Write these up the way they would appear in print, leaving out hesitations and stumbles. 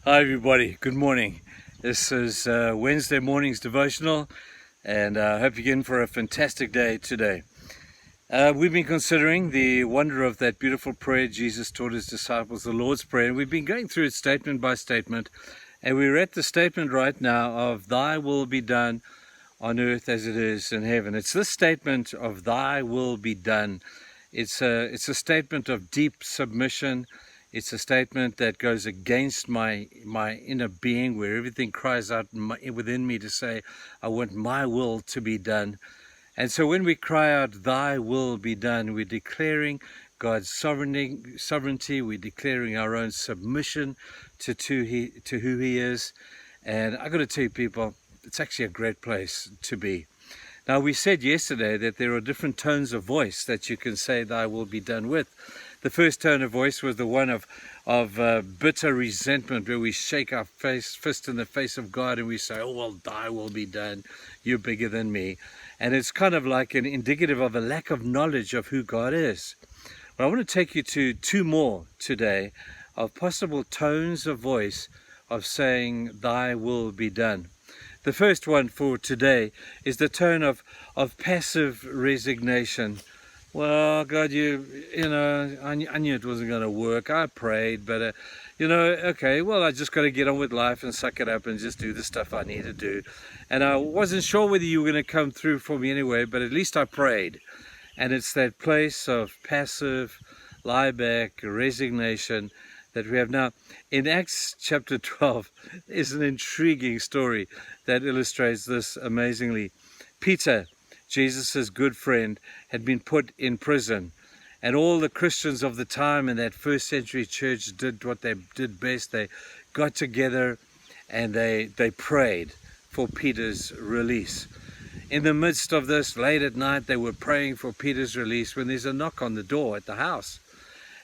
Hi everybody, good morning. This is Wednesday morning's devotional, and I hope you're in for a fantastic day today. We've been considering the wonder of that beautiful prayer Jesus taught his disciples, the Lord's Prayer, and we've been going through it statement by statement, and we're at the statement right now of thy will be done on earth as it is in heaven. It's this statement of thy will be done. It's a statement of deep submission. It's a statement that goes against my inner being, where everything cries out within me to say, I want my will to be done. And so when we cry out, thy will be done, we're declaring God's sovereignty, we're declaring our own submission to who he is. And I've got to tell you people, it's actually a great place to be. Now, we said yesterday that there are different tones of voice that you can say thy will be done with. The first tone of voice was the one of bitter resentment, where we shake our fist in the face of God and we say, oh, well, thy will be done. You're bigger than me. And it's kind of like an indicative of a lack of knowledge of who God is. But I want to take you to two more today of possible tones of voice of saying, thy will be done. The first one for today is the tone of passive resignation. Well, God, I knew it wasn't going to work. I prayed, but, okay, well, I just got to get on with life and suck it up and just do the stuff I need to do. And I wasn't sure whether you were going to come through for me anyway, but at least I prayed. And it's that place of passive, lie-back, resignation that we have now. In Acts chapter 12 is an intriguing story that illustrates this amazingly. Peter, Jesus' good friend, had been put in prison, and all the Christians of the time in that first century church did what they did best. They got together and they prayed for Peter's release. In the midst of this, late at night, they were praying for Peter's release when there's a knock on the door at the house.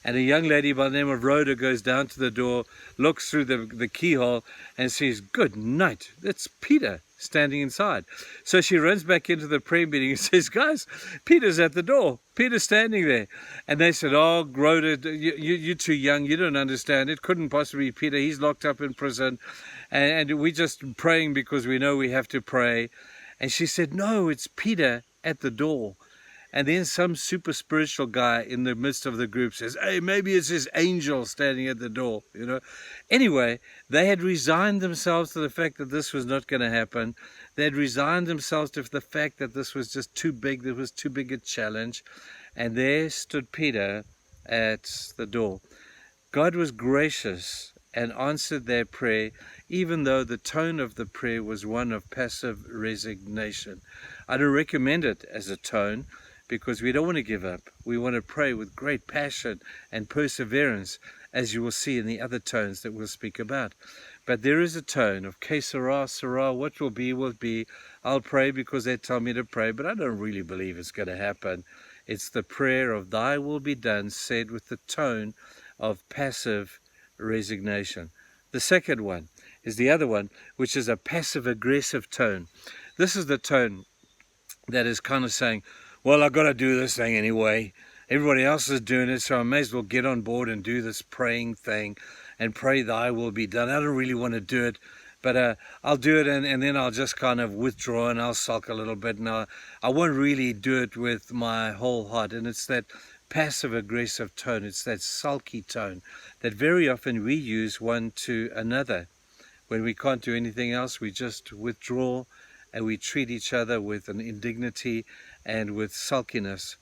And a young lady by the name of Rhoda goes down to the door, looks through the keyhole, and says, good night, it's Peter standing inside. So she runs back into the prayer meeting and says, guys, Peter's at the door. Peter's standing there. And they said, oh, Rhoda, you're too young. You don't understand. It couldn't possibly be Peter. He's locked up in prison. And we're just praying because we know we have to pray. And she said, no, it's Peter at the door. And then some super spiritual guy in the midst of the group says, hey, maybe it's his angel standing at the door, Anyway, they had resigned themselves to the fact that this was not going to happen. They had resigned themselves to the fact that this was just too big. There was too big a challenge. And there stood Peter at the door. God was gracious and answered their prayer, even though the tone of the prayer was one of passive resignation. I don't recommend it as a tone, because we don't want to give up. We want to pray with great passion and perseverance, as you will see in the other tones that we'll speak about. But there is a tone of que sera, sera, what will be. I'll pray because they tell me to pray, but I don't really believe it's going to happen. It's the prayer of thy will be done, said with the tone of passive resignation. The second one is the other one, which is a passive-aggressive tone. This is the tone that is kind of saying, well, I've got to do this thing anyway. Everybody else is doing it, so I may as well get on board and do this praying thing and pray thy will be done. I don't really want to do it, but I'll do it, and then I'll just kind of withdraw and I'll sulk a little bit. And I won't really do it with my whole heart. And it's that passive-aggressive tone. It's that sulky tone that very often we use one to another. When we can't do anything else, we just withdraw and we treat each other with an indignity and with sulkiness.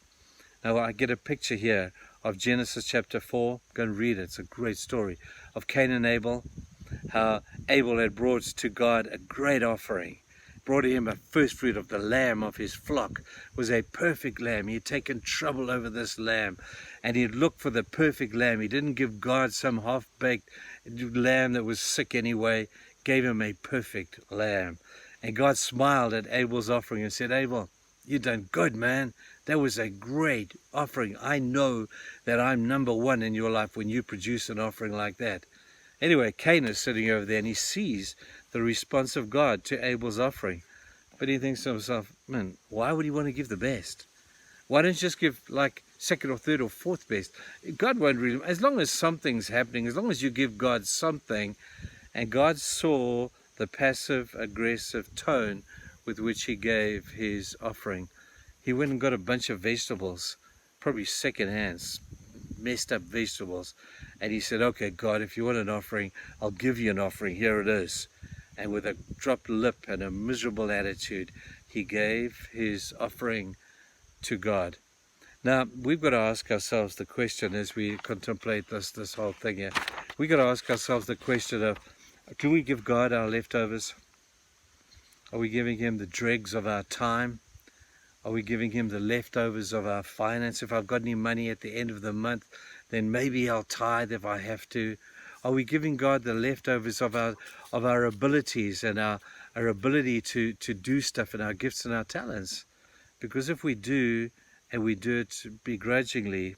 Now I get a picture here of Genesis chapter 4. Go and read it. It's a great story of Cain and Abel. How Abel had brought to God a great offering. Brought him a first fruit of the lamb of his flock. It was a perfect lamb. He had taken trouble over this lamb. And he had looked for the perfect lamb. He didn't give God some half-baked lamb that was sick anyway. Gave him a perfect lamb. And God smiled at Abel's offering and said, Abel, you done good, man. That was a great offering. I know that I'm number one in your life when you produce an offering like that. Anyway, Cain is sitting over there and he sees the response of God to Abel's offering. But he thinks to himself, man, why would he want to give the best? Why don't you just give like second or third or fourth best? God won't really, as long as something's happening, as long as you give God something, And God saw the passive-aggressive tone with which he gave his offering. He went and got a bunch of vegetables, probably second-hand, messed up vegetables. And he said, okay, God, if you want an offering, I'll give you an offering. Here it is. And with a dropped lip and a miserable attitude, he gave his offering to God. Now, we've got to ask ourselves the question as we contemplate this whole thing here. We've got to ask ourselves the question of, do we give God our leftovers? Are we giving him the dregs of our time? Are we giving him the leftovers of our finance? If I've got any money at the end of the month, then maybe I'll tithe if I have to. Are we giving God the leftovers of our abilities and our ability to do stuff and our gifts and our talents? Because if we do, and we do it begrudgingly,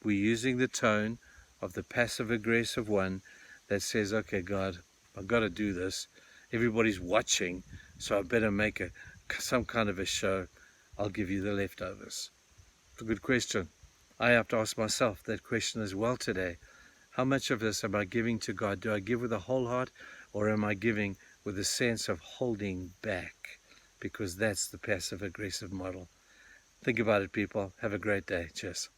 we're using the tone of the passive-aggressive one that says, okay, God, I've got to do this. Everybody's watching, so I better make some kind of a show. I'll give you the leftovers. It's a good question. I have to ask myself that question as well today. How much of this am I giving to God? Do I give with a whole heart, or am I giving with a sense of holding back? Because that's the passive-aggressive model. Think about it, people. Have a great day. Cheers.